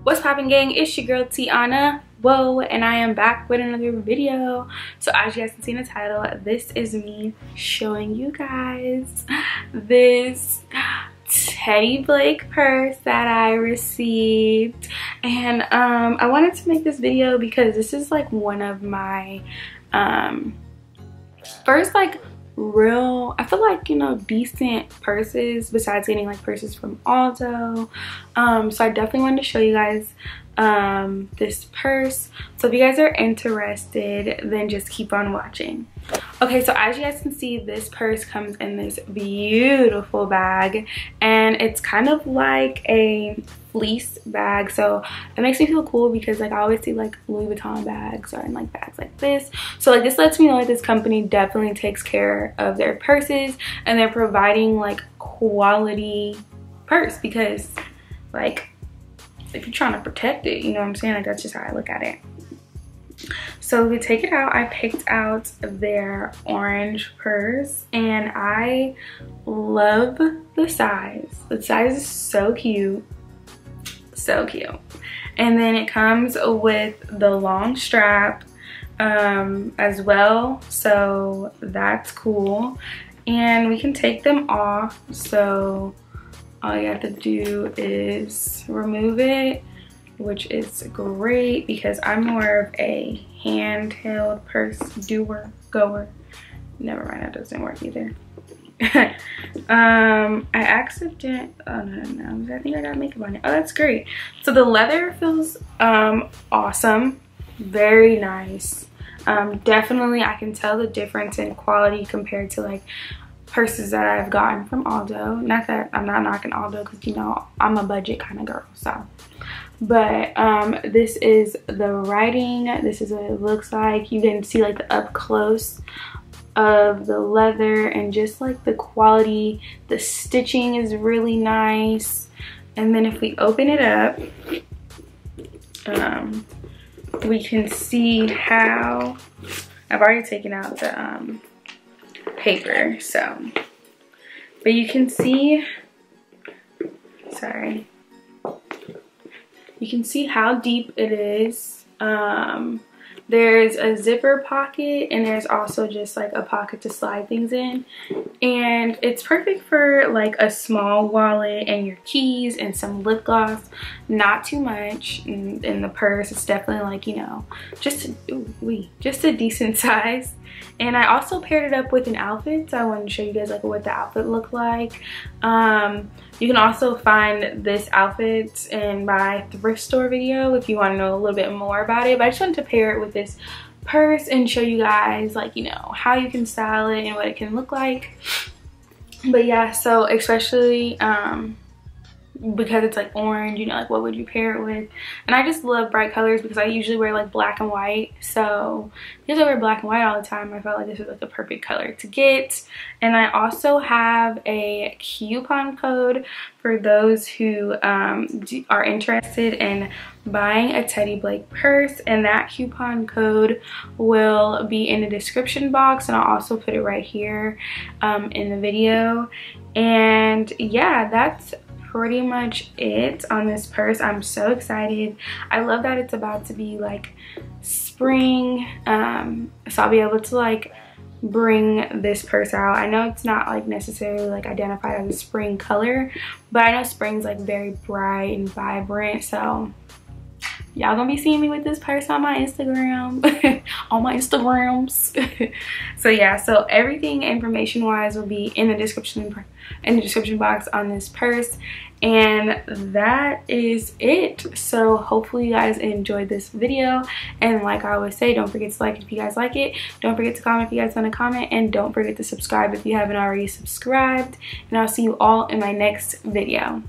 What's poppin', gang? It's your girl TWOAH, whoa, and I am back with another video. So as you guys can see in the title, this is me showing you guys this Teddy Blake purse that I received. And I wanted to make this video because this is like one of my first like real, I feel like, you know, decent purses besides getting like purses from Aldo. So I definitely wanted to show you guys this purse. So if you guys are interested, then just keep on watching. Okay, so as you guys can see, this purse comes in this beautiful bag, and it's kind of like a fleece bag, so it makes me feel cool because like I always see like Louis Vuitton bags or in like bags like this. So like this lets me know that this company definitely takes care of their purses and they're providing like quality purse, because like if you're trying to protect it, you know what I'm saying, like that's just how I look at it. So we take it out. I picked out their orange purse and I love the size. The size is so cute. So cute. And then it comes with the long strap as well, so that's cool. And we can take them off, so all you have to do is remove it, which is great because I'm more of a handheld purse goer. Never mind, that doesn't work either. I accidentally, oh no, I think I got makeup on it. Oh, that's great. So the leather feels awesome, very nice. Definitely I can tell the difference in quality compared to like purses that I've gotten from Aldo. Not that I'm not knocking Aldo, because you know I'm a budget kind of girl, so. But this is the writing. This is what it looks like. You can see like the up close of the leather and just like the quality. The stitching is really nice. And then if we open it up, we can see how I've already taken out the paper, so, but you can see, sorry, you can see how deep it is. There's a zipper pocket and there's also just like a pocket to slide things in, and it's perfect for like a small wallet and your keys and some lip gloss. Not too much in the purse. It's definitely like, you know, just a decent size. And I also paired it up with an outfit, so I wanted to show you guys like what the outfit looked like. You can also find this outfit in my thrift store video if you want to know a little bit more about it, but I just wanted to pair it with this purse and show you guys like, you know, how you can style it and what it can look like. But yeah, so especially because it's like orange, you know, like what would you pair it with? And I just love bright colors because I usually wear like black and white, so because I wear black and white all the time, I felt like this was like the perfect color to get. And I also have a coupon code for those who are interested in buying a Teddy Blake purse, and that coupon code will be in the description box, and I'll also put it right here in the video. And yeah, that's pretty much it on this purse. I'm so excited. I love that it's about to be like spring, so I'll be able to like bring this purse out. I know it's not like necessarily like identified as a spring color, but I know spring's like very bright and vibrant, so y'all gonna be seeing me with this purse on my Instagram, on my Instagrams. So yeah, so everything information wise will be in the description box on this purse, and that is it. So hopefully you guys enjoyed this video, and like I always say, don't forget to like if you guys like it, don't forget to comment if you guys want to comment, and don't forget to subscribe if you haven't already subscribed, and I'll see you all in my next video.